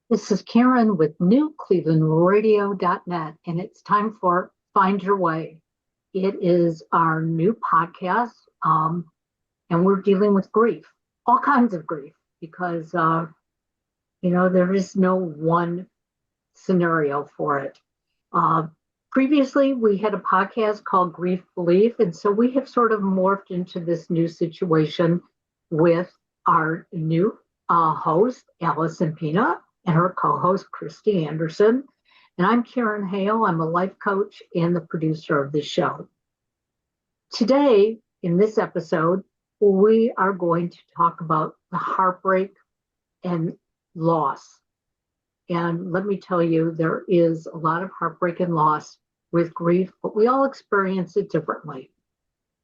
This is Karen with newclevelandradio.net, and it's time for Find Your Way. It is our new podcast, and we're dealing with grief, all kinds of grief, because, there is no one scenario for it. Uh, Previously, we had a podcast called Grief Belief, and so we have sort of morphed into this new situation with our new host, Alison Pena, and her co-host, Kristy Anderson. And I'm Karen Hale. I'm a life coach and the producer of this show. Today, in this episode, we are going to talk about the heartbreak and loss. And let me tell you, there is a lot of heartbreak and loss with grief, but we all experience it differently.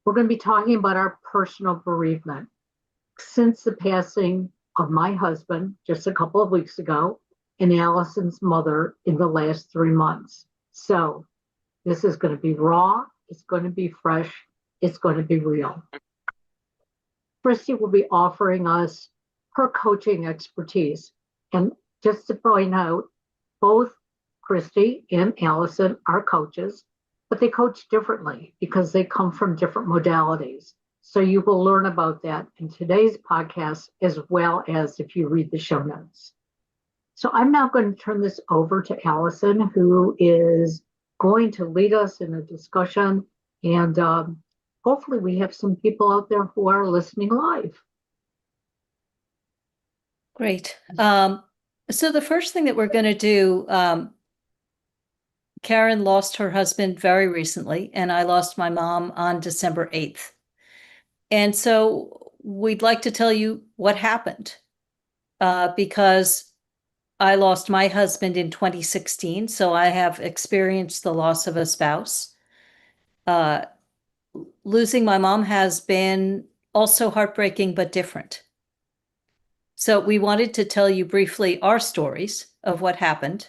We're going to be talking about our personal bereavement. Since the passing of my husband just a couple of weeks ago and Allison's mother in the last 3 months. So this is going to be raw, it's going to be fresh, it's going to be real. Kristy will be offering us her coaching expertise. And just to point out, both Kristy and Alison are coaches, but they coach differently because they come from different modalities. So you will learn about that in today's podcast, as well as if you read the show notes. So I'm now going to turn this over to Alison, who is going to lead us in a discussion. And hopefully we have some people out there who are listening live. Great. So the first thing that we're going to do, Karen lost her husband very recently, and I lost my mom on December 8th. And so we'd like to tell you what happened, because I lost my husband in 2016, so I have experienced the loss of a spouse. Losing my mom has been also heartbreaking, but different. So we wanted to tell you briefly our stories of what happened.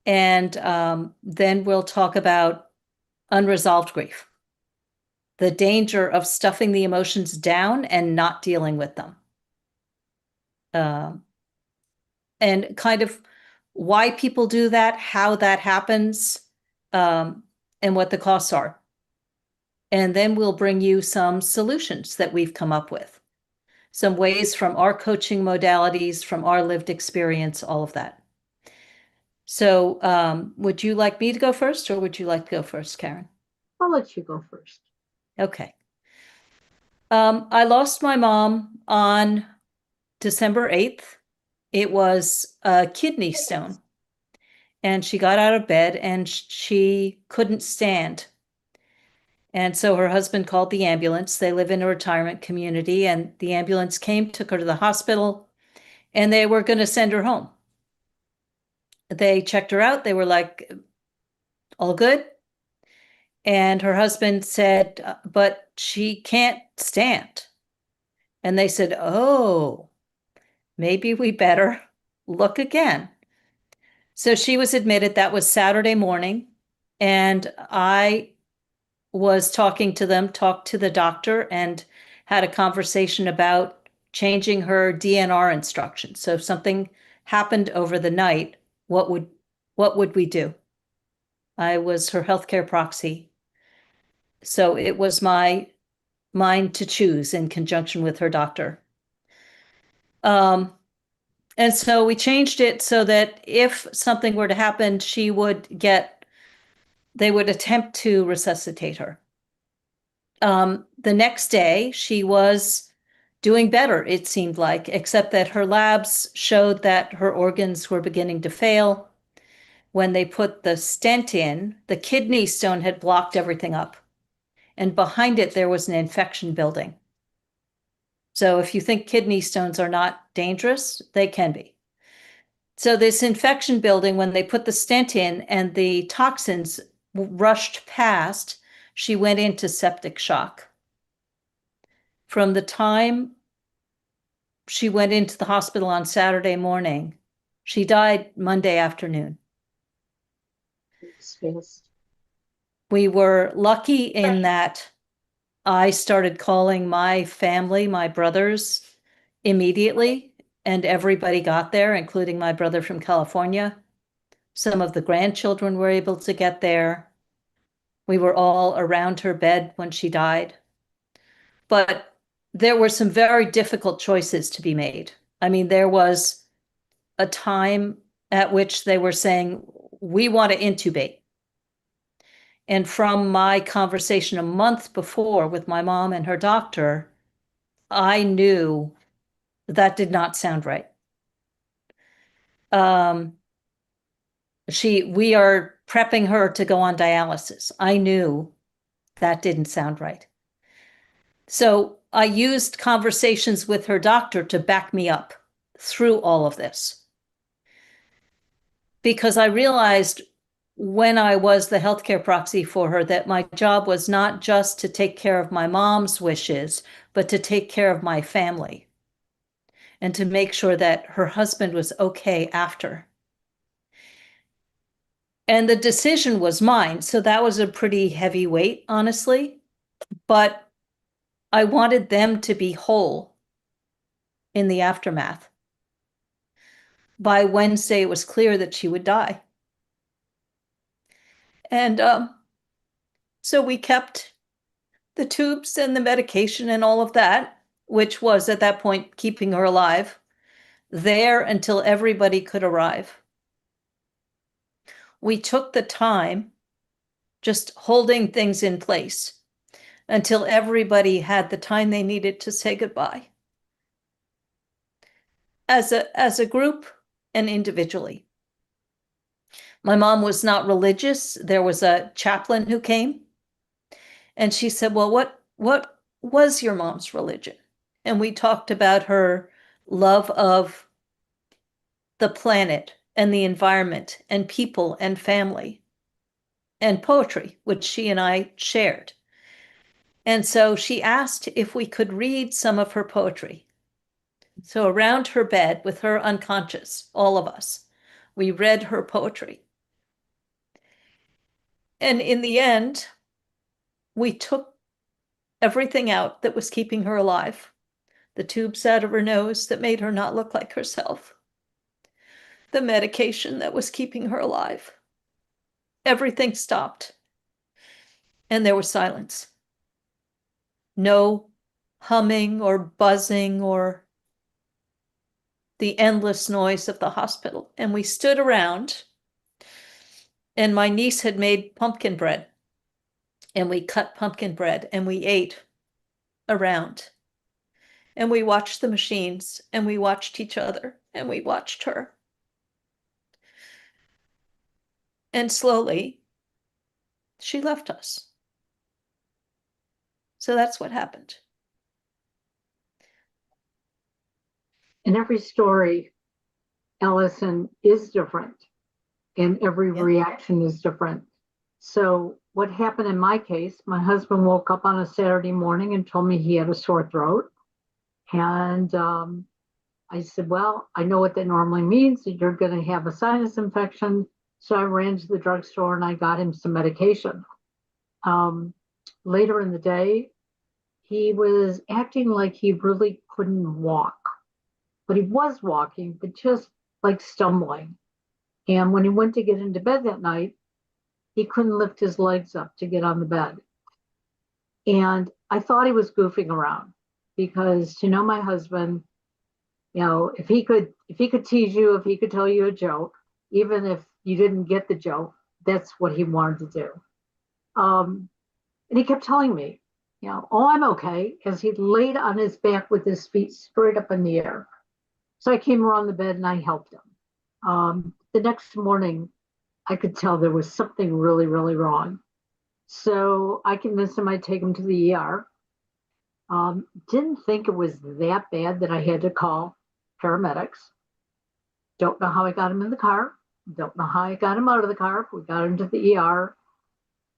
And then we'll talk about unresolved grief, the danger of stuffing the emotions down and not dealing with them. And kind of why people do that, how that happens, and what the costs are. And then we'll bring you some solutions that we've come up with. Some ways from our coaching modalities, from our lived experience, all of that. So would you like me to go first, or would you like to go first, Karen? I'll let you go first. Okay. I lost my mom on December 8th. It was a kidney stone. And she got out of bed and she couldn't stand. And so her husband called the ambulance. They live in a retirement community, and the ambulance came, took her to the hospital, and they were going to send her home. They checked her out. They were like, all good. And her husband said, but she can't stand. And they said, oh, maybe we better look again. So she was admitted. That was Saturday morning. And I was talked to the doctor, and had a conversation about changing her DNR instructions. So if something happened over the night, what would we do? I was her healthcare proxy. So it was mine to choose in conjunction with her doctor. And so we changed it so that if something were to happen, they would attempt to resuscitate her. The next day, she was doing better, it seemed like, except that her labs showed that her organs were beginning to fail. When they put the stent in, the kidney stone had blocked everything up. And behind it, there was an infection building. So if you think kidney stones are not dangerous, they can be. So this infection building, when they put the stent in and the toxins rushed past, she went into septic shock. From the time she went into the hospital on Saturday morning, she died Monday afternoon. We were lucky in that I started calling my family, my brothers, immediately. and everybody got there, including my brother from California. Some of the grandchildren were able to get there. We were all around her bed when she died. But there were some very difficult choices to be made. I mean, there was a time at which they were saying, we want to intubate. And from my conversation a month before with my mom and her doctor, I knew that did not sound right. We are prepping her to go on dialysis. I knew that didn't sound right. So I used conversations with her doctor to back me up through all of this. Because I realized when I was the healthcare proxy for her that my job was not just to take care of my mom's wishes, but to take care of my family and to make sure that her husband was okay after. And the decision was mine. So that was a pretty heavy weight, honestly. But I wanted them to be whole in the aftermath. By Wednesday, it was clear that she would die. And so we kept the tubes and the medication and all of that, which was at that point keeping her alive, there until everybody could arrive. We took the time just holding things in place until everybody had the time they needed to say goodbye. As a group and individually. My mom was not religious. There was a chaplain who came and she said, well, what was your mom's religion? And we talked about her love of the planet and the environment and people and family and poetry, which she and I shared. And so she asked if we could read some of her poetry. So around her bed with her unconscious, all of us, we read her poetry. And in the end, we took everything out that was keeping her alive. The tubes out of her nose that made her not look like herself. The medication that was keeping her alive. Everything stopped. And there was silence. No humming or buzzing or the endless noise of the hospital. And we stood around, and my niece had made pumpkin bread. And we cut pumpkin bread and we ate around. And we watched the machines and we watched each other and we watched her. And slowly, she left us. So that's what happened. And every story, Alison, is different. And every reaction is different. So what happened in my case, my husband woke up on a Saturday morning and told me he had a sore throat. And I said, well, I know what that normally means, that you're going to have a sinus infection. So I ran to the drugstore and I got him some medication. Later in the day, he was acting like he really couldn't walk. But he was walking, but just like stumbling. And when he went to get into bed that night, he couldn't lift his legs up to get on the bed. And I thought he was goofing around because to know my husband, if he could tease you, if he could tell you a joke, even if you didn't get the joke, that's what he wanted to do. And he kept telling me, oh, I'm okay, as he laid on his back with his feet straight up in the air. So I came around the bed and I helped him. The next morning, I could tell there was something really, really wrong. So I convinced him I'd take him to the ER. Didn't think it was that bad that I had to call paramedics. Don't know how I got him in the car. Don't know how I got him out of the car. We got him to the ER.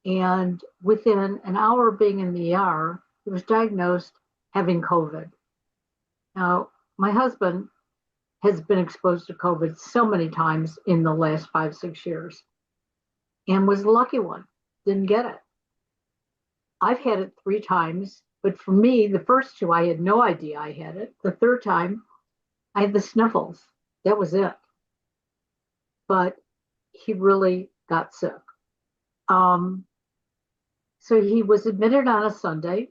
And within an hour of being in the ER, he was diagnosed having COVID. Now, my husband has been exposed to COVID so many times in the last 5-6 years and was the lucky one, didn't get it. I've had it 3 times, but for me, the first 2, I had no idea I had it. The third time, I had the sniffles. That was it. But he really got sick. Um, so he was admitted on a Sunday.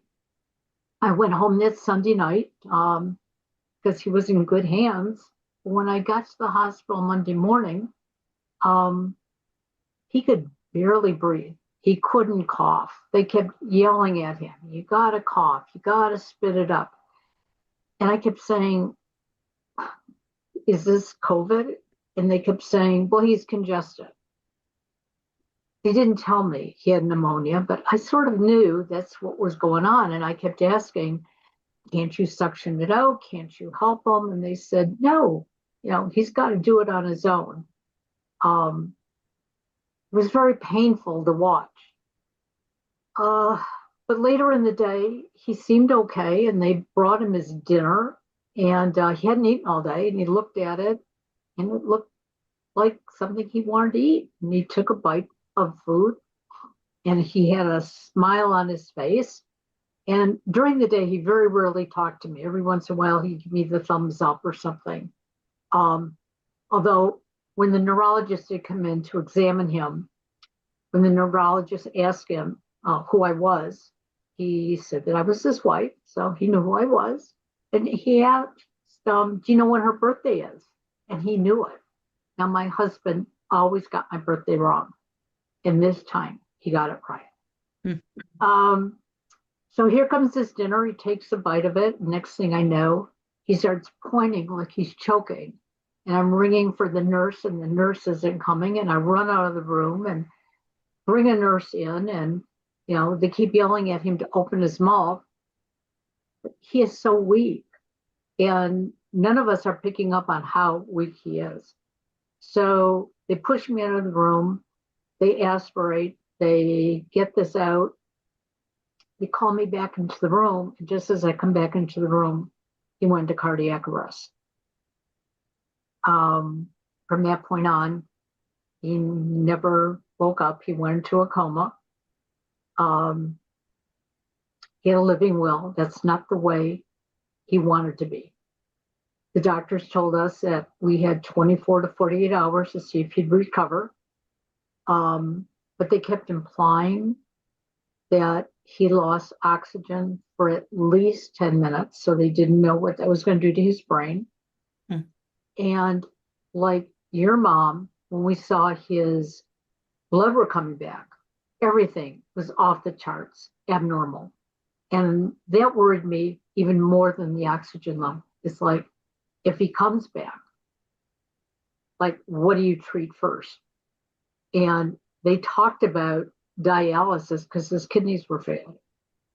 I went home that Sunday night because he was in good hands. When I got to the hospital Monday morning, um, he could barely breathe. He couldn't cough. They kept yelling at him, "You got to cough. You got to spit it up." And I kept saying, "Is this COVID?" And they kept saying, "Well, he's congested." They didn't tell me he had pneumonia, but I sort of knew that's what was going on. And I kept asking, "Can't you suction it out? Can't you help him?" And they said, "No, he's got to do it on his own." Um, it was very painful to watch. Uh, but later in the day, he seemed okay, and they brought him his dinner, and he hadn't eaten all day, and he looked at it, and it looked like something he wanted to eat. And he took a bite of food, and he had a smile on his face. And during the day, he very rarely talked to me. Every once in a while, he'd give me the thumbs up or something. Although when the neurologist had come in to examine him, when the neurologist asked him who I was, he said that I was his wife, so he knew who I was. And he asked, "Do you know when her birthday is?" And he knew it. Now, my husband always got my birthday wrong. And this time, he got it right. So here comes this dinner. He takes a bite of it. Next thing I know, he starts pointing like he's choking. And I'm ringing for the nurse, and the nurse isn't coming. And I run out of the room and bring a nurse in. And, they keep yelling at him to open his mouth. But he is so weak. And none of us are picking up on how weak he is. So they push me out of the room. They aspirate. They get this out. They call me back into the room. And just as I come back into the room, he went into cardiac arrest. From that point on, he never woke up. He went into a coma. He had a living will. That's not the way he wanted to be. The doctors told us that we had 24 to 48 hours to see if he'd recover. But they kept implying that he lost oxygen for at least 10 minutes. So they didn't know what that was going to do to his brain. And like your mom, when we saw his blood were coming back, everything was off the charts, abnormal. And that worried me even more than the oxygen level. It's like, if he comes back, like, what do you treat first? And they talked about dialysis because his kidneys were failing.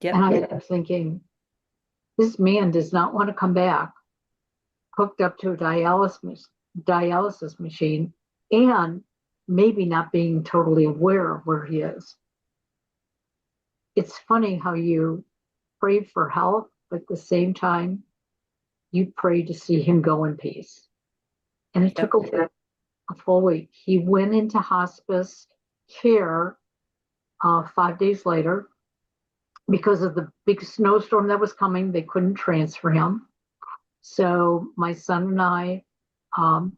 Yep. And I kept thinking, this man does not want to come back hooked up to a dialysis machine and maybe not being totally aware of where he is. It's funny how you pray for health, but at the same time, you pray to see him go in peace. And it took a full week. He went into hospice care 5 days later. Because of the big snowstorm that was coming, they couldn't transfer him. So my son and I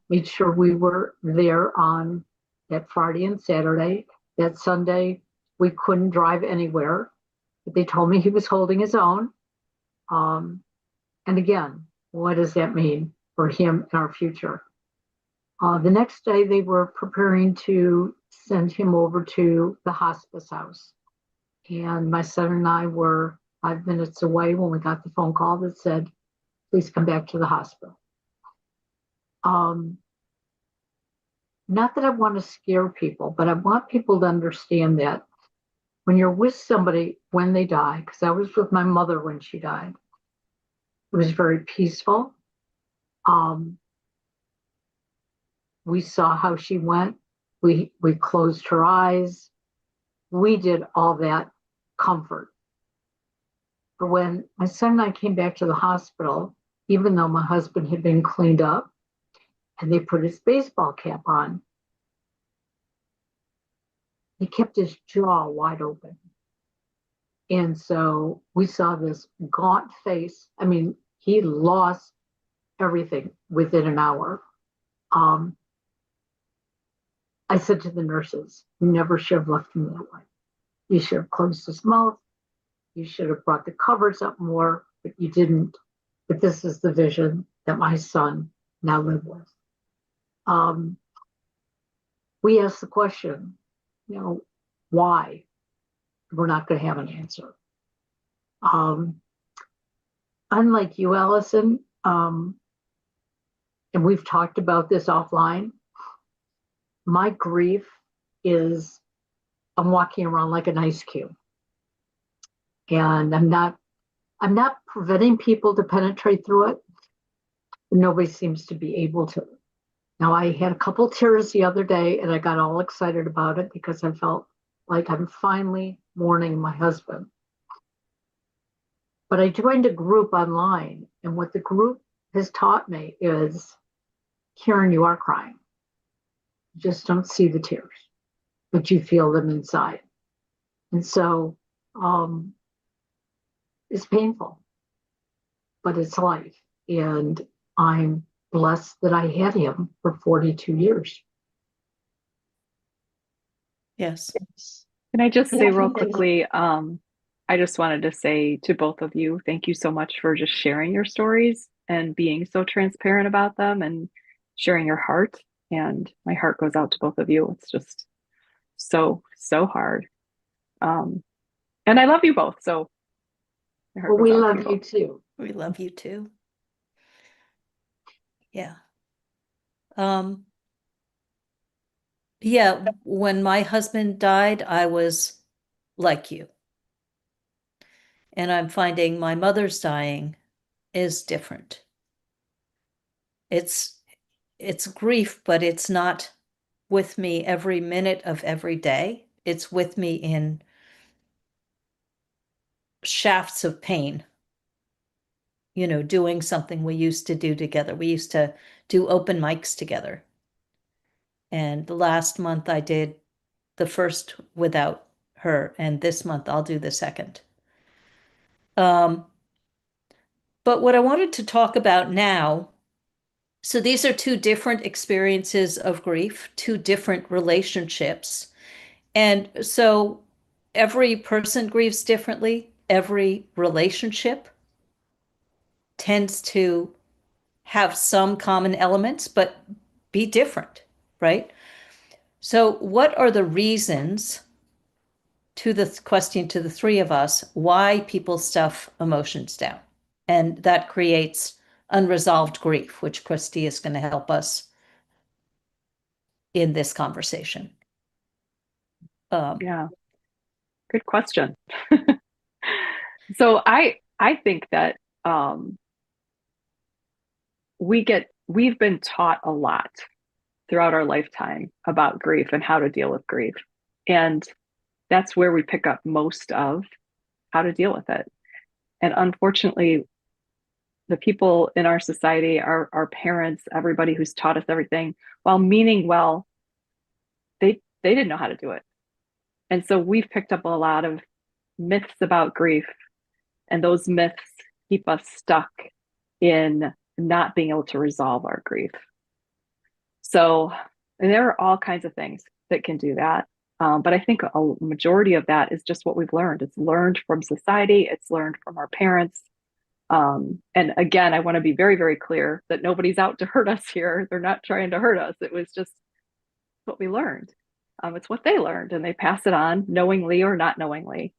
made sure we were there on that Friday and Saturday. That Sunday, we couldn't drive anywhere. But they told me he was holding his own. And again, what does that mean for him and our future? The next day, they were preparing to send him over to the hospice house. And my son and I were 5 minutes away when we got the phone call that said, "Please come back to the hospital." Not that I want to scare people, but I want people to understand that when you're with somebody when they die, because I was with my mother when she died, it was very peaceful. We saw how she went. We closed her eyes. We did all that comfort. But when my son and I came back to the hospital, even though my husband had been cleaned up and they put his baseball cap on, he kept his jaw wide open. And so we saw this gaunt face. I mean, he lost everything within an hour. I said to the nurses, you never should have left him that way. You should have closed his mouth. You should have brought the covers up more, but you didn't. But this is the vision that my son now lives with. We asked the question, why? We're not going to have an answer. Unlike you, Allison, and we've talked about this offline, my grief is I'm walking around like an ice cube. And I'm not preventing people to penetrate through it. Nobody seems to be able to. Now, I had a couple tears the other day and I got all excited about it because I felt like I'm finally mourning my husband. But I joined a group online, and what the group has taught me is, Karen, you are crying. You just don't see the tears, but you feel them inside. And so it's painful, but it's life. And I'm blessed that I had him for 42 years. Yes. Can I just say real quickly, I just wanted to say to both of you, thank you so much for just sharing your stories and being so transparent about them and sharing your heart. And my heart goes out to both of you. It's just so hard. And I love you both. So well, we love you too. We love you too. Yeah. Yeah, when my husband died, I was like you. And I'm finding my mother's dying is different. It's grief, but it's not with me every minute of every day. It's with me in shafts of pain. Doing something we used to do together. We used to do open mics together. And the last month I did the first without her, and this month I'll do the second. But what I wanted to talk about now, so these are two different experiences of grief, two different relationships. And so every person grieves differently. Every relationship tends to have some common elements, but be different, right? So what are the reasons, to the question to the three of us, why people stuff emotions down? And that creates unresolved grief, which Kristy is going to help us in this conversation. Yeah, good question. So I think that we've been taught a lot throughout our lifetime about grief and how to deal with grief. And that's where we pick up most of how to deal with it. And unfortunately, the people in our society, our parents, everybody who's taught us everything, while meaning well, they didn't know how to do it. And so we've picked up a lot of myths about grief, and those myths keep us stuck in not being able to resolve our grief. So, and there are all kinds of things that can do that. But I think a majority of that is just what we've learned. It's learned from society. It's learned from our parents. And again, I want to be very, very clear that nobody's out to hurt us here. They're not trying to hurt us. It was just what we learned. It's what they learned, and they pass it on knowingly or not knowingly.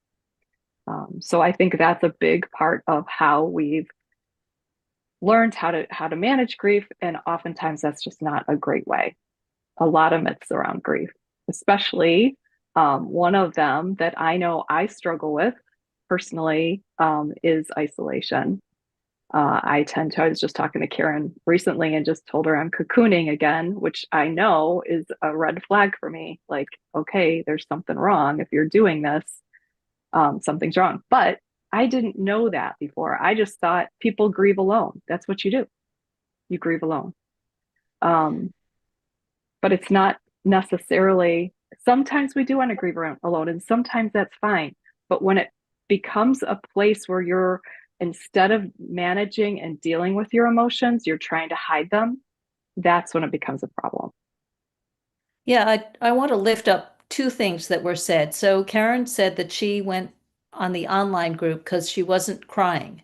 So I think that's a big part of how we've learned how to manage grief. And oftentimes that's just not a great way. A lot of myths around grief, especially one of them that I know I struggle with personally is isolation. I was just talking to Karen recently and just told her I'm cocooning again, which I know is a red flag for me. Like, okay, there's something wrong. If you're doing this, something's wrong. But I didn't know that before. I just thought people grieve alone. That's what you do. You grieve alone. But it's not necessarily, sometimes we do want to grieve alone, and sometimes that's fine. But when it becomes a place where you're instead of managing and dealing with your emotions, you're trying to hide them. That's when it becomes a problem. Yeah, I want to lift up two things that were said. So Karen said that she went on the online group because she wasn't crying.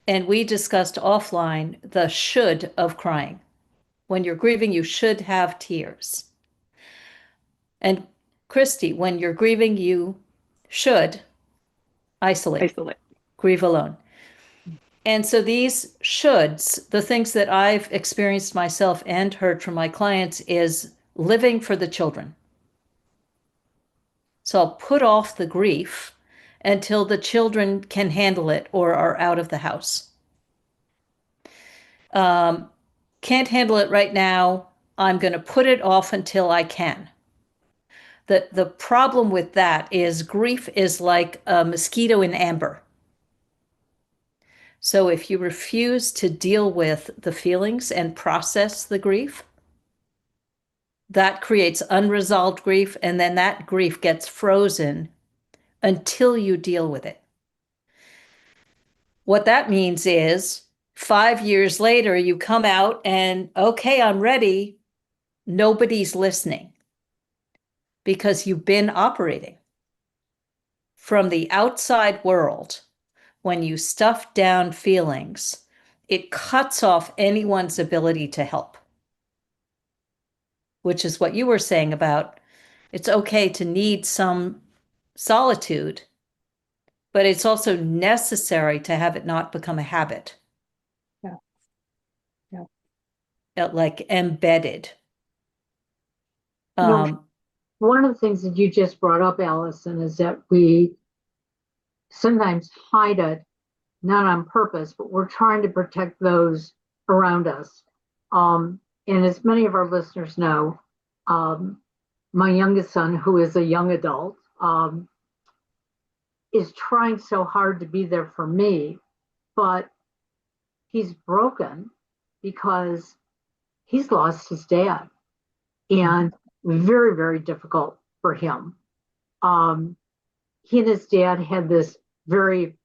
And we discussed offline the should of crying. When you're grieving, you should have tears. And Kristy, when you're grieving, you should isolate, Isolate. grieve alone. And so these shoulds, the things that I've experienced myself and heard from my clients, is living for the children. So I'll put off the grief until the children can handle it or are out of the house. Can't handle it right now. I'm going to put it off until I can. The problem with that is grief is like a mosquito in amber. So if you refuse to deal with the feelings and process the grief, that creates unresolved grief, and then that grief gets frozen until you deal with it. What that means is 5 years later, you come out and, okay, I'm ready. Nobody's listening because you've been operating from the outside world. When you stuff down feelings, it cuts off anyone's ability to help, which is what you were saying about it's okay to need some solitude, but it's also necessary to have it not become a habit. Yeah. Like embedded. One of the things that you just brought up, Alison, is that we sometimes hide it, not on purpose, but we're trying to protect those around us. And as many of our listeners know, my youngest son, who is a young adult, is trying so hard to be there for me, but he's broken because he's lost his dad, and very, very difficult for him. He and his dad had this very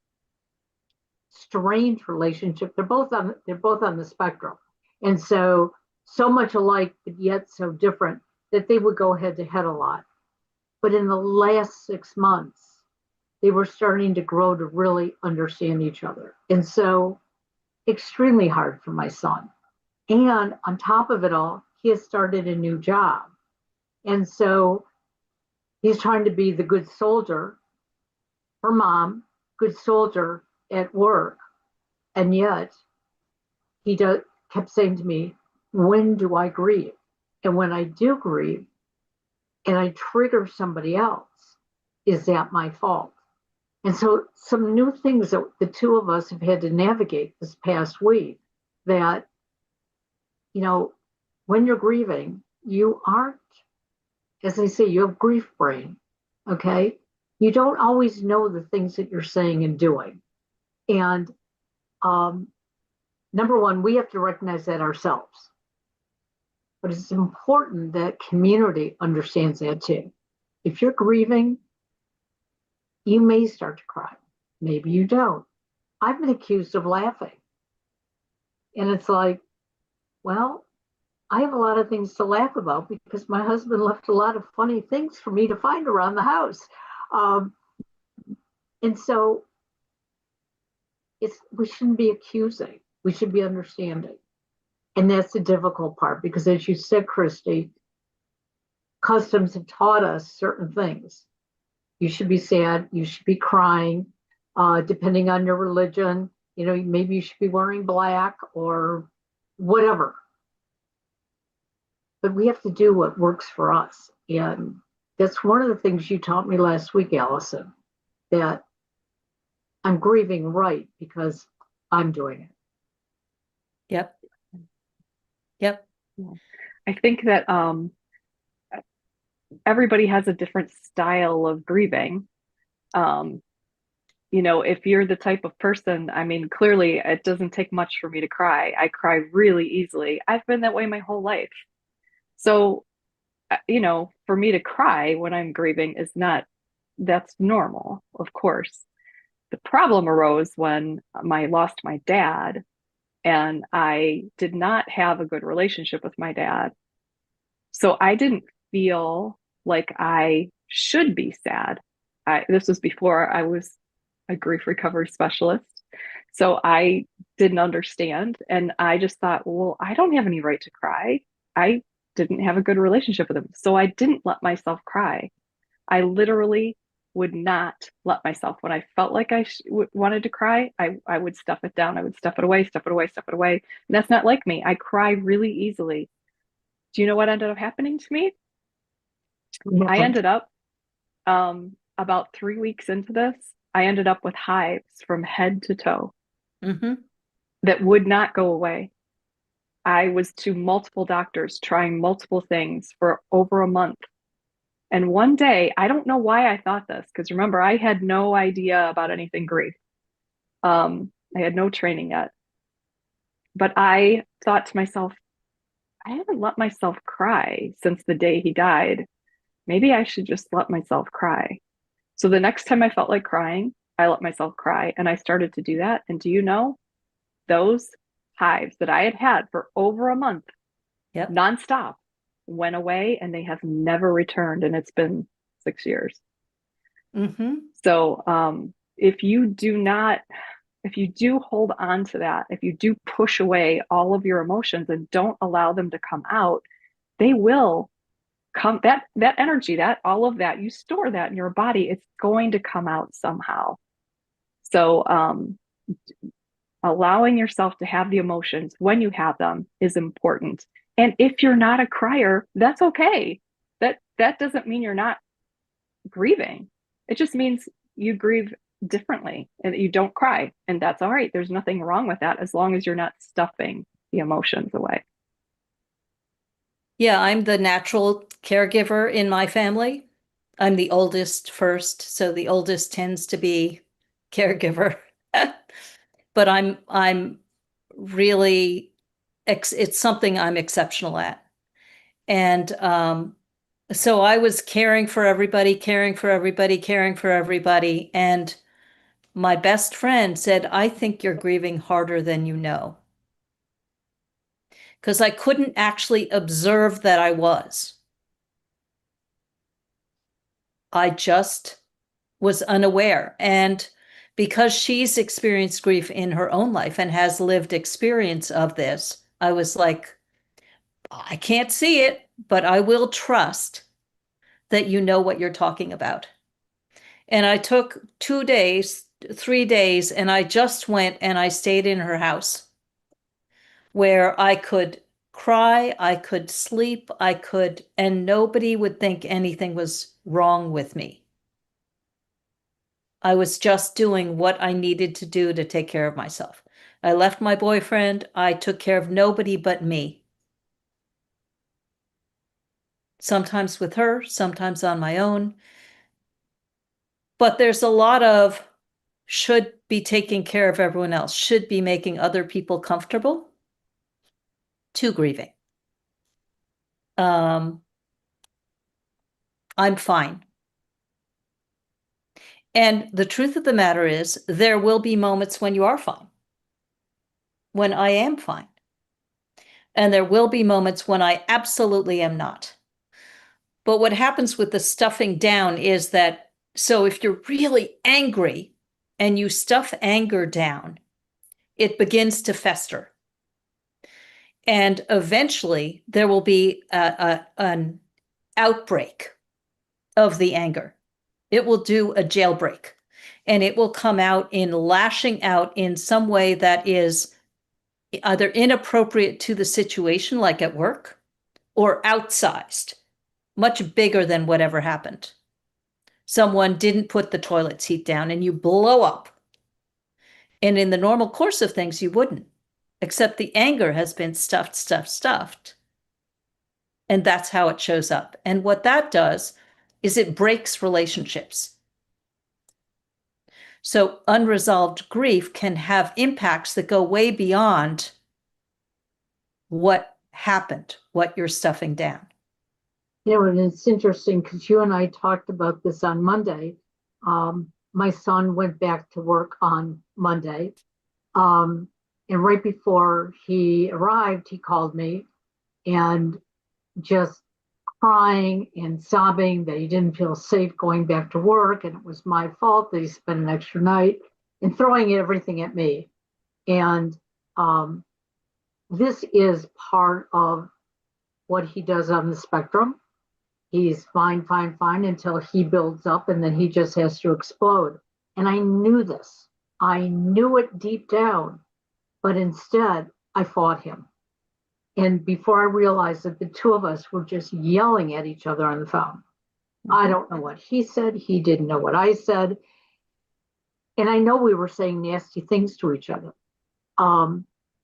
strange relationship. They're both on the spectrum, and so much alike, but yet so different that they would go head to head a lot. But in the last 6 months, they were starting to grow to really understand each other, and so extremely hard for my son. And on top of it all, he has started a new job, and so he's trying to be the good soldier for mom, good soldier at work. And yet he kept saying to me, when do I grieve? And when I do grieve and I trigger somebody else, is that my fault? And so some new things that the two of us have had to navigate this past week, that, when you're grieving, you aren't, as they say, you have grief brain, okay? You don't always know the things that you're saying and doing. And number one, we have to recognize that ourselves. But it's important that community understands that too. If you're grieving, you may start to cry. Maybe you don't. I've been accused of laughing. And it's like, well, I have a lot of things to laugh about because my husband left a lot of funny things for me to find around the house. And so we shouldn't be accusing. We should be understanding. And that's the difficult part because, as you said, Kristy, customs have taught us certain things. You should be sad. You should be crying. Depending on your religion, maybe you should be wearing black or whatever. But we have to do what works for us. And that's one of the things you taught me last week, Alison, that I'm grieving right because I'm doing it. Yep. I think that everybody has a different style of grieving. If you're the type of person, clearly it doesn't take much for me to cry. I cry really easily. I've been that way my whole life. So, for me to cry when I'm grieving that's normal, of course. The problem arose when I lost my dad, and I did not have a good relationship with my dad. So I didn't feel like I should be sad. This was before I was a grief recovery specialist. So I didn't understand. And I just thought, well, I don't have any right to cry. I didn't have a good relationship with him. So I didn't let myself cry. I literally would not let myself. When I felt like I wanted to cry, I would stuff it down. I would stuff it away, stuff it away, stuff it away. And that's not like me. I cry really easily. Do you know what ended up happening to me? I ended up, about 3 weeks into this, I ended up with hives from head to toe that would not go away. I was to multiple doctors trying multiple things for over a month. And one day, I don't know why I thought this, because remember, I had no idea about anything grief. I had no training yet. But I thought to myself, I haven't let myself cry since the day he died. Maybe I should just let myself cry. So the next time I felt like crying, I let myself cry. And I started to do that. And do you know, those hives that I had had for over a month, nonstop, went away, and they have never returned. And it's been 6 years. So if you do hold on to that, if you do push away all of your emotions and don't allow them to come out, they will come. That energy, that all of that, you store that in your body, it's going to come out somehow. So allowing yourself to have the emotions when you have them is important. And if you're not a crier, that's okay. That doesn't mean you're not grieving. It just means you grieve differently and that you don't cry. And that's all right. There's nothing wrong with that as long as you're not stuffing the emotions away. Yeah, I'm the natural caregiver in my family. I'm the oldest first, so the oldest tends to be caregiver. But I'm really, it's something I'm exceptional at. And so I was caring for everybody, caring for everybody, caring for everybody. And my best friend said, I think you're grieving harder than you know. Because I couldn't actually observe that I was. I just was unaware. And because she's experienced grief in her own life and has lived experience of this, I was like, I can't see it, but I will trust that you know what you're talking about. And I took 2 days, 3 days, and I just went and I stayed in her house where I could cry, I could sleep, and nobody would think anything was wrong with me. I was just doing what I needed to do to take care of myself. I left my boyfriend. I took care of nobody but me. Sometimes with her, sometimes on my own. But there's a lot of should be taking care of everyone else, should be making other people comfortable, to grieving. I'm fine. And the truth of the matter is, there will be moments when you are fine, when I am fine. And there will be moments when I absolutely am not. But what happens with the stuffing down is that, so if you're really angry and you stuff anger down, it begins to fester. And eventually there will be an outbreak of the anger. It will do a jailbreak, and it will come out in lashing out in some way that is either inappropriate to the situation, like at work, or outsized, much bigger than whatever happened. Someone didn't put the toilet seat down and you blow up. And in the normal course of things, you wouldn't, except the anger has been stuffed. And that's how it shows up. And what that does is it breaks relationships. So unresolved grief can have impacts that go way beyond what happened, what you're stuffing down. You know, and it's interesting because you and I talked about this on Monday. my son went back to work on Monday. And right before he arrived, he called me and just crying and sobbing that he didn't feel safe going back to work. And it was my fault that he spent an extra night, and throwing everything at me. And this is part of what he does on the spectrum. He's fine, fine, fine until he builds up, and then he just has to explode. And I knew this. I knew it deep down, but instead I fought him. And before I realized that the two of us were just yelling at each other on the phone. I don't know what he said. He didn't know what I said. And I know we were saying nasty things to each other.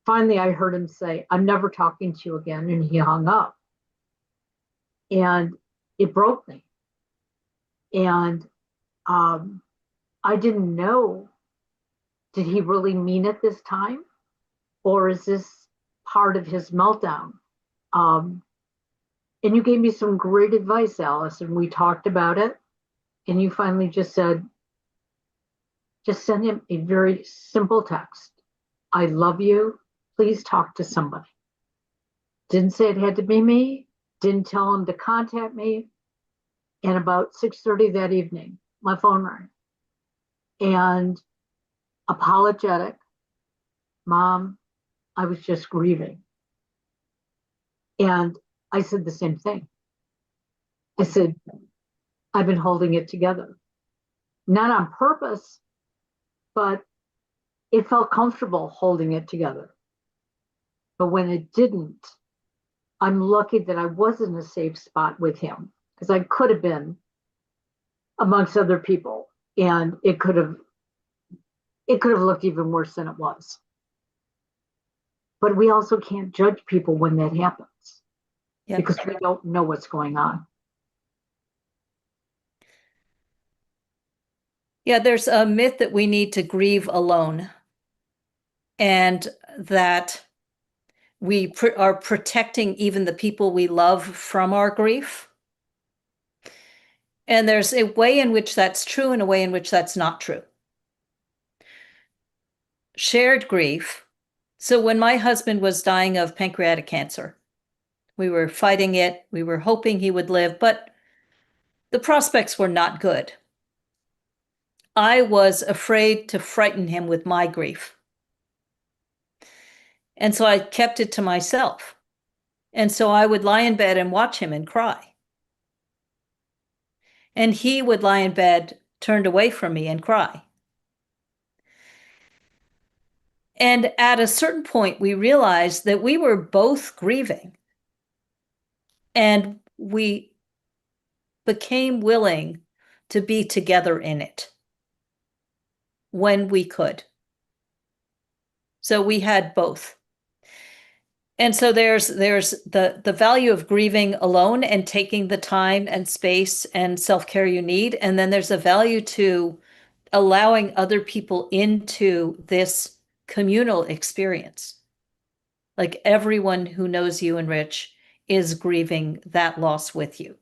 Finally, I heard him say, "I'm never talking to you again." And he hung up. And it broke me. And I didn't know, did he really mean it this time? Or is this part of his meltdown? And you gave me some great advice, Alice, and we talked about it. And you finally just said, just send him a very simple text. "I love you. Please talk to somebody." Didn't say it had to be me. Didn't tell him to contact me. And about 6:30 that evening, my phone rang. And apologetic, "Mom, I was just grieving." And I said the same thing. I said, "I've been holding it together." Not on purpose, but it felt comfortable holding it together. But when it didn't, I'm lucky that I was in a safe spot with him, because I could have been amongst other people, and it could have looked even worse than it was. But we also can't judge people when that happens, because we don't know what's going on. Yeah, there's a myth that we need to grieve alone, and that we are protecting even the people we love from our grief. And there's a way in which that's true and a way in which that's not true. Shared grief. So when my husband was dying of pancreatic cancer, we were fighting it. We were hoping he would live, but the prospects were not good. I was afraid to frighten him with my grief. And so I kept it to myself. And so I would lie in bed and watch him and cry. And he would lie in bed, turned away from me, and cry. And at a certain point, we realized that we were both grieving. And we became willing to be together in it when we could. So we had both. And so there's the value of grieving alone and taking the time and space and self-care you need. And then there's a value to allowing other people into this communal experience. Like everyone who knows you and Rich is grieving that loss with you.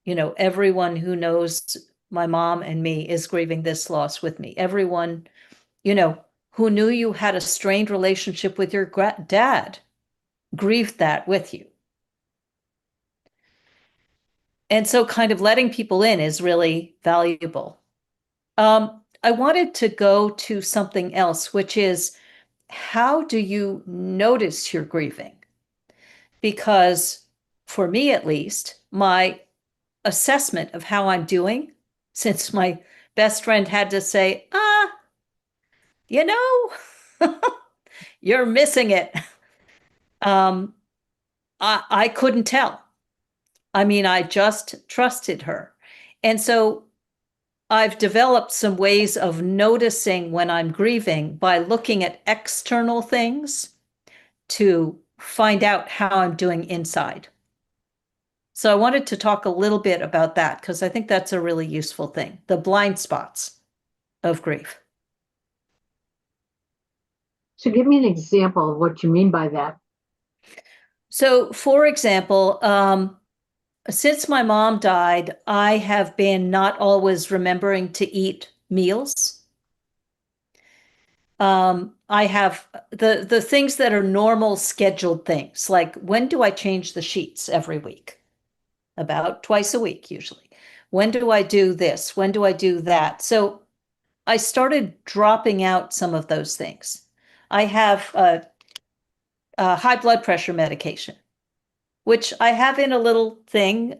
You know, everyone who knows my mom and me is grieving this loss with me. Everyone, you know, who knew you had a strained relationship with your dad grieved that with you. And so kind of letting people in is really valuable. I wanted to go to something else, which is, how do you notice you're grieving? Because for me, at least, my assessment of how I'm doing, since my best friend had to say, you know, you're missing it. I couldn't tell. I mean, I just trusted her. And so I've developed some ways of noticing when I'm grieving by looking at external things to find out how I'm doing inside. So I wanted to talk a little bit about that, because I think that's a really useful thing, the blind spots of grief. So give me an example of what you mean by that. So, for example, Since my mom died, I have been not always remembering to eat meals. I have the things that are normal scheduled things, like when do I change the sheets every week? About twice a week, usually. When do I do this? When do I do that? So I started dropping out some of those things. I have a high blood pressure medication, which I have in a little thing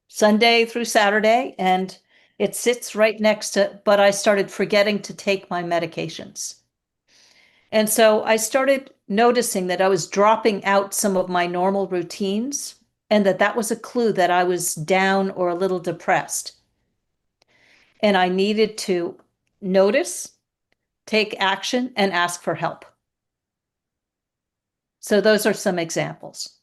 Sunday through Saturday, and it sits right next to, but I started forgetting to take my medications. And so I started noticing that I was dropping out some of my normal routines and that was a clue that I was down or a little depressed. And I needed to notice, take action, and ask for help. So those are some examples.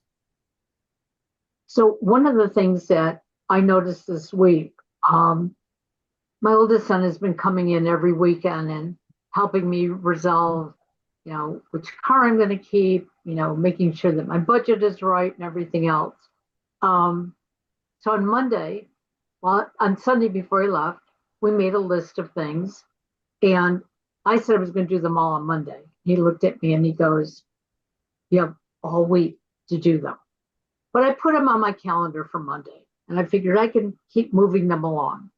So one of the things that I noticed this week, my oldest son has been coming in every weekend and helping me resolve, which car I'm going to keep, making sure that my budget is right and everything else. So on Monday, on Sunday before he left, we made a list of things, and I said I was going to do them all on Monday. He looked at me and he goes, "You have all week to do them." But I put them on my calendar for Monday, and I figured I can keep moving them along.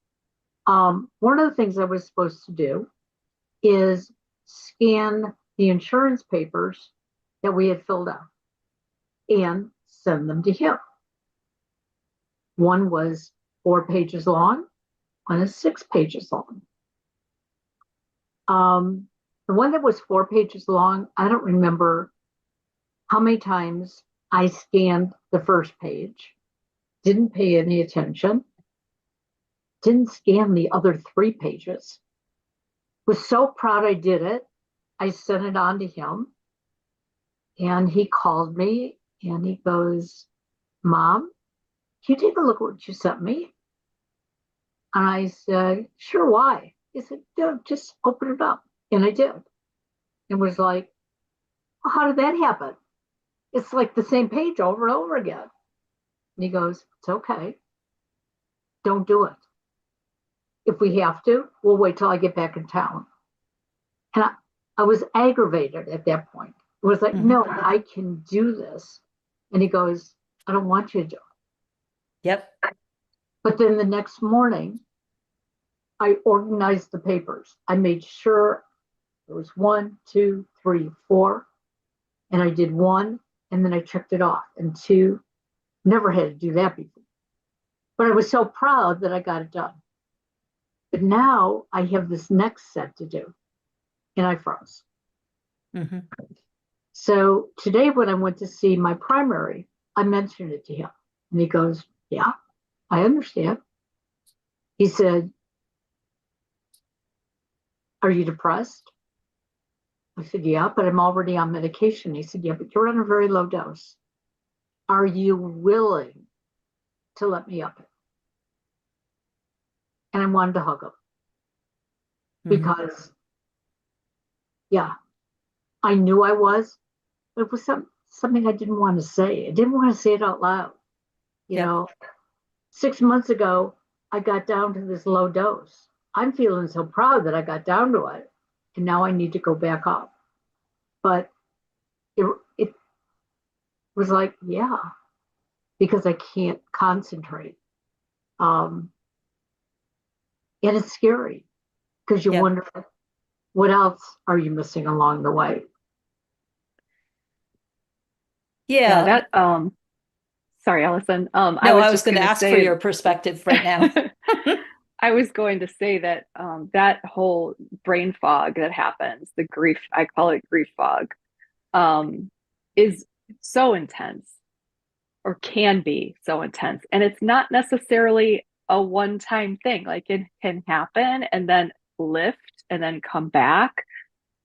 One of the things I was supposed to do is scan the insurance papers that we had filled out and send them to him. One was 4 pages long, one is 6 pages long. The one that was 4 pages long, I don't remember how many times I scanned the first page, didn't pay any attention, didn't scan the other 3 pages. Was so proud I did it. I sent it on to him, and he called me and he goes, "Mom, can you take a look at what you sent me?" And I said, "Sure, why?" He said, "No, just open it up." And I did. It was like, well, how did that happen? It's like the same page over and over again. And he goes, "It's okay. Don't do it. If we have to, we'll wait till I get back in town." And I was aggravated at that point. It was like, no, I can do this. And he goes, "I don't want you to do it." Yep. But then the next morning, I organized the papers. I made sure there was 1, 2, 3, 4. And I did 1, and then I checked it off. And 2, never had to do that before. But I was so proud that I got it done. But now I have this next set to do. And I froze. Mm-hmm. So today when I went to see my primary, I mentioned it to him. And he goes, "Yeah, I understand." He said, "Are you depressed?" I said, "Yeah, but I'm already on medication." He said, "Yeah, but you're on a very low dose. Are you willing to let me up it?" And I wanted to hug him because, yeah, I knew I was. But it was something I didn't want to say. I didn't want to say it out loud. You know, 6 months ago, I got down to this low dose. I'm feeling so proud that I got down to it. And now I need to go back up. But it was like, yeah, because I can't concentrate. And it's scary because you wonder, what else are you missing along the way? Yeah. That sorry, Alison. No, I was going to ask for your perspective right now. I was going to say that that whole brain fog that happens, the grief, I call it grief fog, is so intense, or can be so intense. And it's not necessarily a one-time thing. Like, it can happen and then lift and then come back.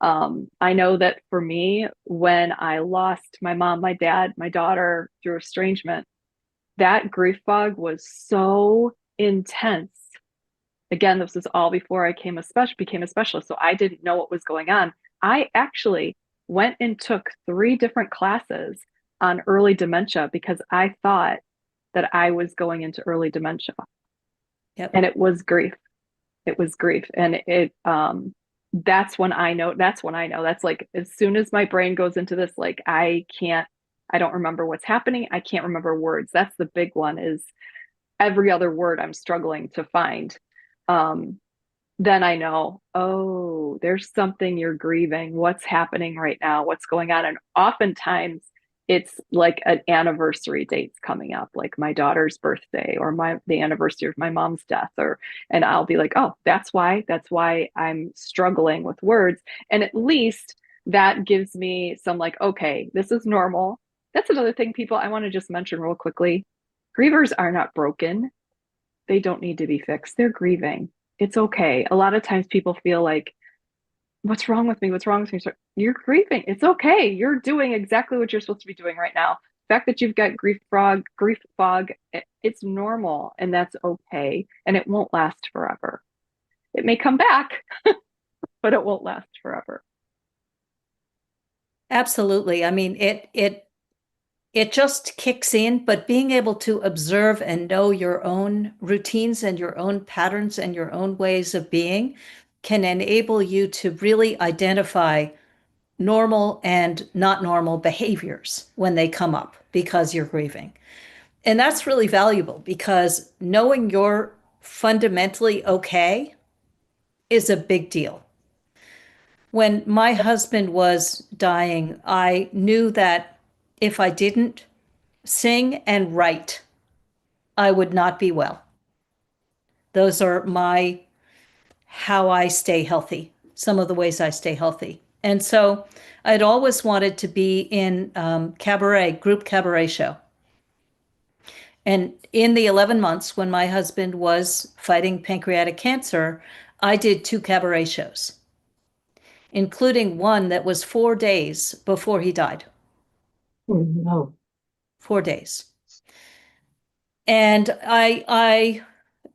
I know that for me, when I lost my mom, my dad, my daughter through estrangement, that grief fog was so intense. Again, this was all before I became a specialist, so I didn't know what was going on. I actually went and took 3 different classes on early dementia because I thought that I was going into early dementia. Yep. And it was grief. It was grief. And that's when I know. That's like, as soon as my brain goes into this, like, I don't remember what's happening. I can't remember words. That's the big one, is every other word I'm struggling to find. Then I know, oh, there's something you're grieving. What's happening right now? What's going on? And oftentimes it's like an anniversary date's coming up, like my daughter's birthday or the anniversary of my mom's death, and I'll be like, oh, that's why I'm struggling with words. And at least that gives me some, like, okay, this is normal. That's another thing, people, I want to just mention real quickly. Grievers are not broken. They don't need to be fixed. They're grieving. It's okay. A lot of times people feel like, what's wrong with me? What's wrong with me? You're grieving. It's okay. You're doing exactly what you're supposed to be doing right now. The fact that you've got grief fog, it's normal, and that's okay. And it won't last forever. It may come back, but it won't last forever. Absolutely. I mean, it just kicks in, but being able to observe and know your own routines and your own patterns and your own ways of being can enable you to really identify normal and not normal behaviors when they come up because you're grieving. And that's really valuable, because knowing you're fundamentally okay is a big deal. When my husband was dying, I knew that if I didn't sing and write, I would not be well. Those are how I stay healthy, some of the ways I stay healthy. And so I'd always wanted to be in group cabaret show. And in the 11 months when my husband was fighting pancreatic cancer, I did 2 cabaret shows, including one that was 4 days before he died. Oh, no. 4 days. And I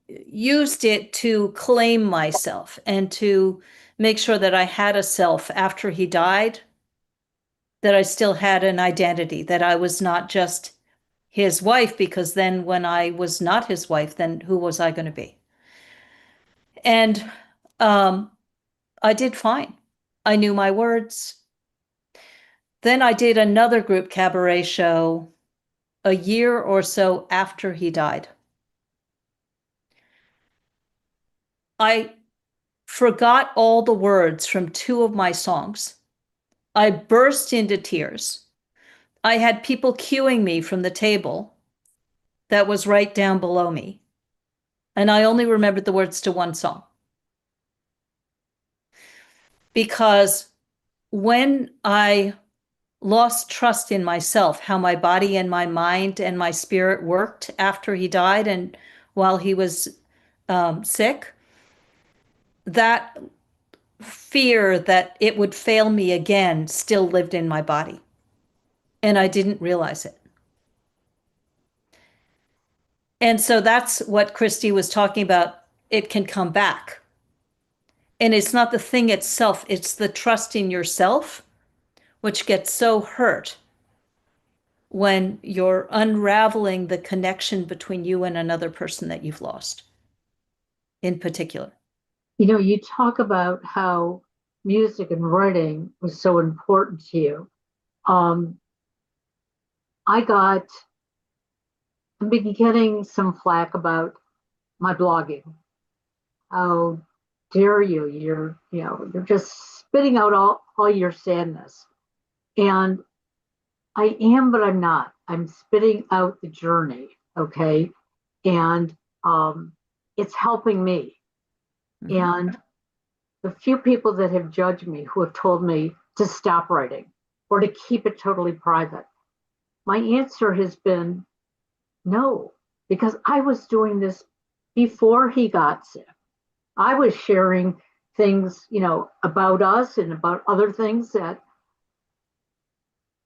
used it to claim myself and to make sure that I had a self after he died, that I still had an identity, that I was not just his wife, because then when I was not his wife, then who was I going to be? And I did fine. I knew my words. Then I did another group cabaret show a year or so after he died. I forgot all the words from 2 of my songs. I burst into tears. I had people cueing me from the table that was right down below me. And I only remembered the words to one song. Because when I lost trust in myself, how my body and my mind and my spirit worked after he died and while he was sick, that fear that it would fail me again still lived in my body. And I didn't realize it. And so that's what Kristy was talking about. It can come back. And it's not the thing itself, it's the trust in yourself, which gets so hurt when you're unraveling the connection between you and another person that you've lost, in particular. You know, you talk about how music and writing was so important to you. I've been getting some flack about my blogging. How dare you? You're just spitting out all your sadness. And I am, but I'm not. I'm spitting out the journey, okay? And it's helping me. Mm-hmm. And the few people that have judged me, who have told me to stop writing or to keep it totally private, my answer has been no, because I was doing this before he got sick. I was sharing things, about us and about other things that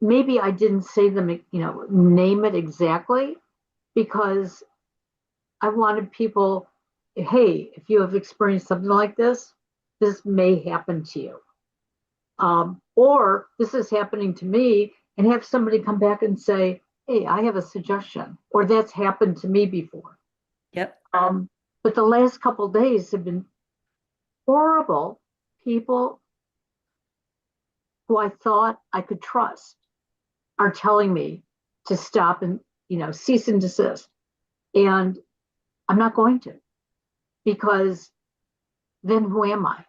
maybe I didn't say them, name it exactly, because I wanted people, hey, if you have experienced something like this may happen to you. Or this is happening to me, and have somebody come back and say, hey, I have a suggestion, or that's happened to me before. Yep. But the last couple of days have been horrible. People who I thought I could trust are telling me to stop and, cease and desist. And I'm not going to, because then who am I?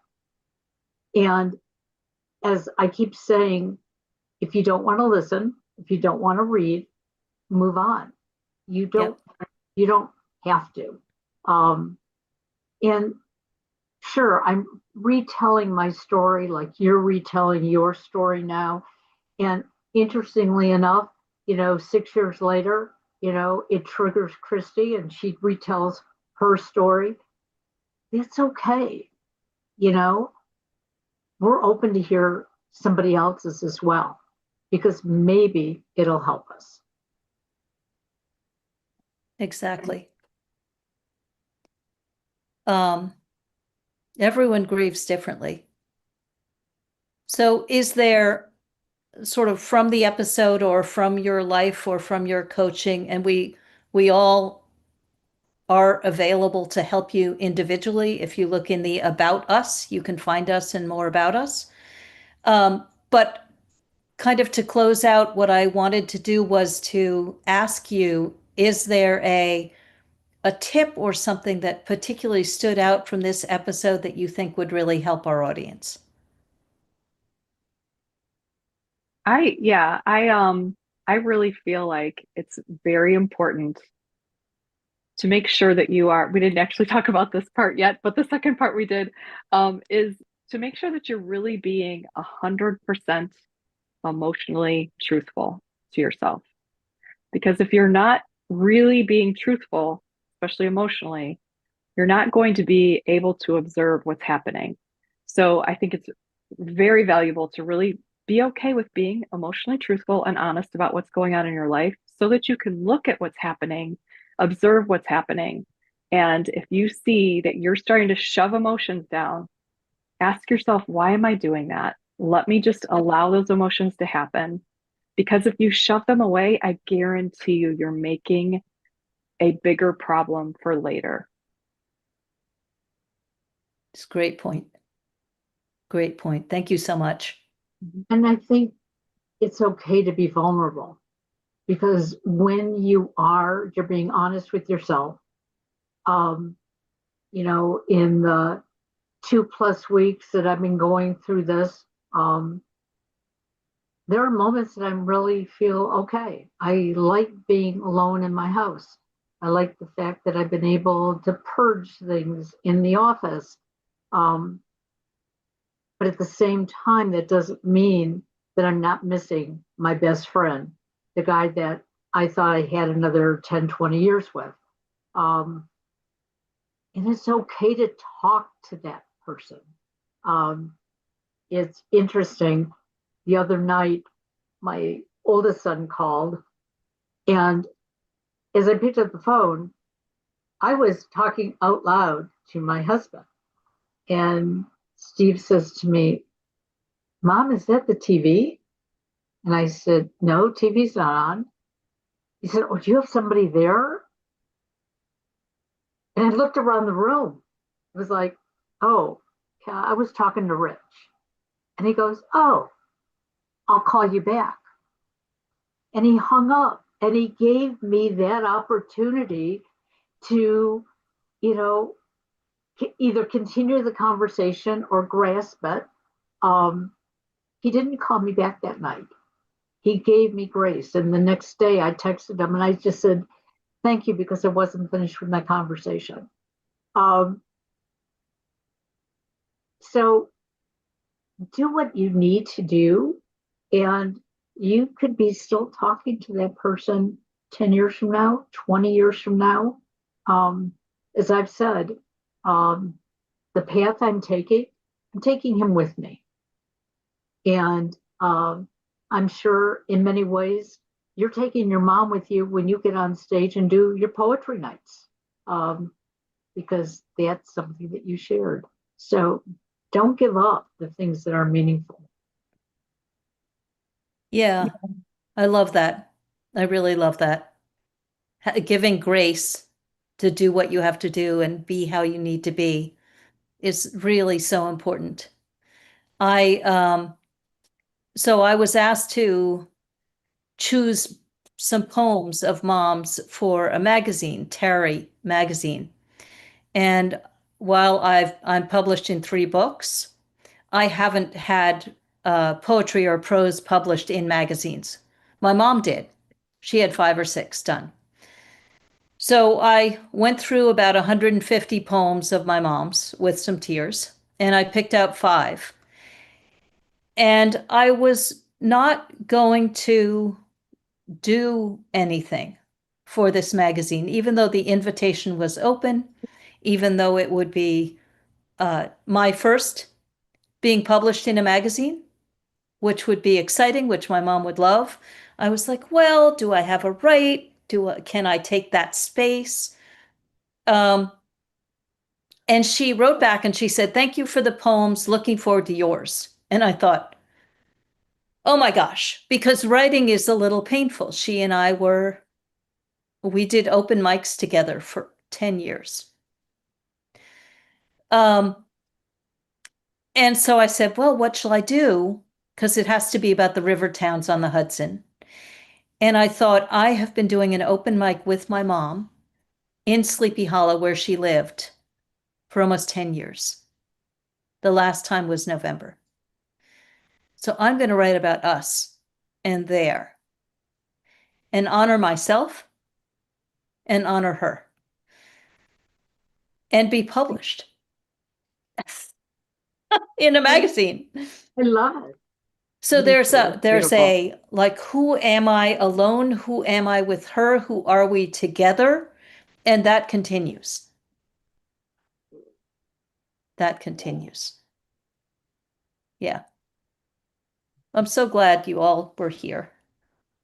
And as I keep saying, if you don't want to listen, if you don't want to read, move on. You don't have to. And sure, I'm retelling my story like you're retelling your story now. And interestingly enough, 6 years later, it triggers Kristy and she retells her story. It's okay. We're open to hear somebody else's as well, because maybe it'll help us. Exactly. Everyone grieves differently. So is there sort of from the episode or from your life or from your coaching, and we all are available to help you individually. If you look in the About Us, you can find us and more about us. But kind of to close out, what I wanted to do was to ask you, is there a tip or something that particularly stood out from this episode that you think would really help our audience? I really feel like it's very important to make sure that we didn't actually talk about this part yet, but the second part we did, is to make sure that you're really being 100% emotionally truthful to yourself. Because if you're not really being truthful, especially emotionally, you're not going to be able to observe what's happening. So I think it's very valuable to really be okay with being emotionally truthful and honest about what's going on in your life so that you can look at what's happening, observe what's happening. And if you see that you're starting to shove emotions down, ask yourself, why am I doing that? Let me just allow those emotions to happen. Because if you shove them away, I guarantee you're making a bigger problem for later. It's a great point. Great point. Thank you so much. And I think it's okay to be vulnerable, because when you're being honest with yourself, in the 2+ weeks that I've been going through this, there are moments that I really feel okay. I like being alone in my house. I like the fact that I've been able to purge things in the office. But at the same time, that doesn't mean that I'm not missing my best friend, the guy that I thought I had another 10, 20 years with. And it's okay to talk to that person. It's interesting. The other night, my oldest son called, and as I picked up the phone, I was talking out loud to my husband. And Steve says to me, "Mom, is that the TV?" And I said, "No, TV's not on." He said, "Oh, do you have somebody there?" And I looked around the room. It was like, "Oh, yeah, I was talking to Rich." And he goes, "Oh, I'll call you back." And he hung up, and he gave me that opportunity to, either continue the conversation or grasp it. He didn't call me back that night. He gave me grace. And the next day I texted him and I just said, "Thank you," because I wasn't finished with my conversation. So do what you need to do, and you could be still talking to that person 10 years from now, 20 years from now. As I've said, the path I'm taking him with me. And I'm sure in many ways you're taking your mom with you when you get on stage and do your poetry nights, because that's something that you shared. So don't give up the things that are meaningful. Yeah, I love that. I really love that. Giving grace to do what you have to do and be how you need to be is really so important. So I was asked to choose some poems of mom's for a magazine, Terry magazine. And while I'm published in 3 books, I haven't had poetry or prose published in magazines. My mom did. She had 5 or 6 done. So I went through about 150 poems of my mom's with some tears, and I picked out 5. And I was not going to do anything for this magazine, even though the invitation was open, even though it would be my first being published in a magazine, which would be exciting, which my mom would love. I was like, well, do I have a right? Can I take that space? And she wrote back and she said, thank you for the poems. Looking forward to yours. And I thought, oh my gosh, because writing is a little painful. She and we did open mics together for 10 years. And so I said, well, what shall I do? Because it has to be about the river towns on the Hudson. And I thought, I have been doing an open mic with my mom in Sleepy Hollow, where she lived, for almost 10 years. The last time was November. So I'm going to write about us and there and honor myself and honor her and be published in a magazine. I love it. So there's Beautiful. a like, who am I alone? Who am I with her? Who are we together? And that continues. That continues. Yeah. I'm so glad you all were here.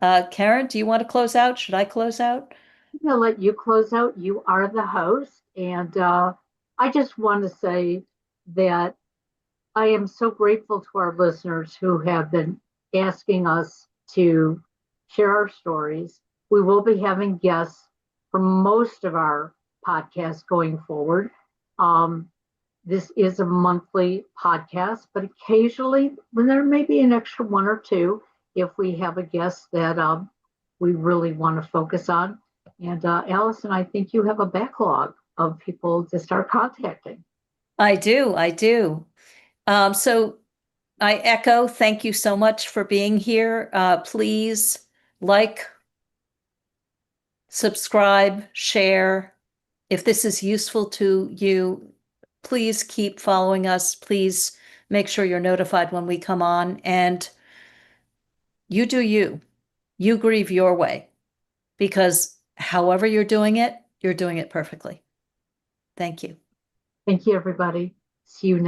Karen, do you want to close out? Should I close out? I'm going to let you close out. You are the host. And I just want to say that I am so grateful to our listeners who have been asking us to share our stories. We will be having guests for most of our podcasts going forward. This is a monthly podcast, but occasionally, when there may be an extra 1 or 2, if we have a guest that we really want to focus on. And Alison, I think you have a backlog of people to start contacting. I do. So I echo, thank you so much for being here. Please like, subscribe, share. If this is useful to you, please keep following us. Please make sure you're notified when we come on, and you do you. You grieve your way, because however you're doing it perfectly. Thank you. Thank you, everybody. See you next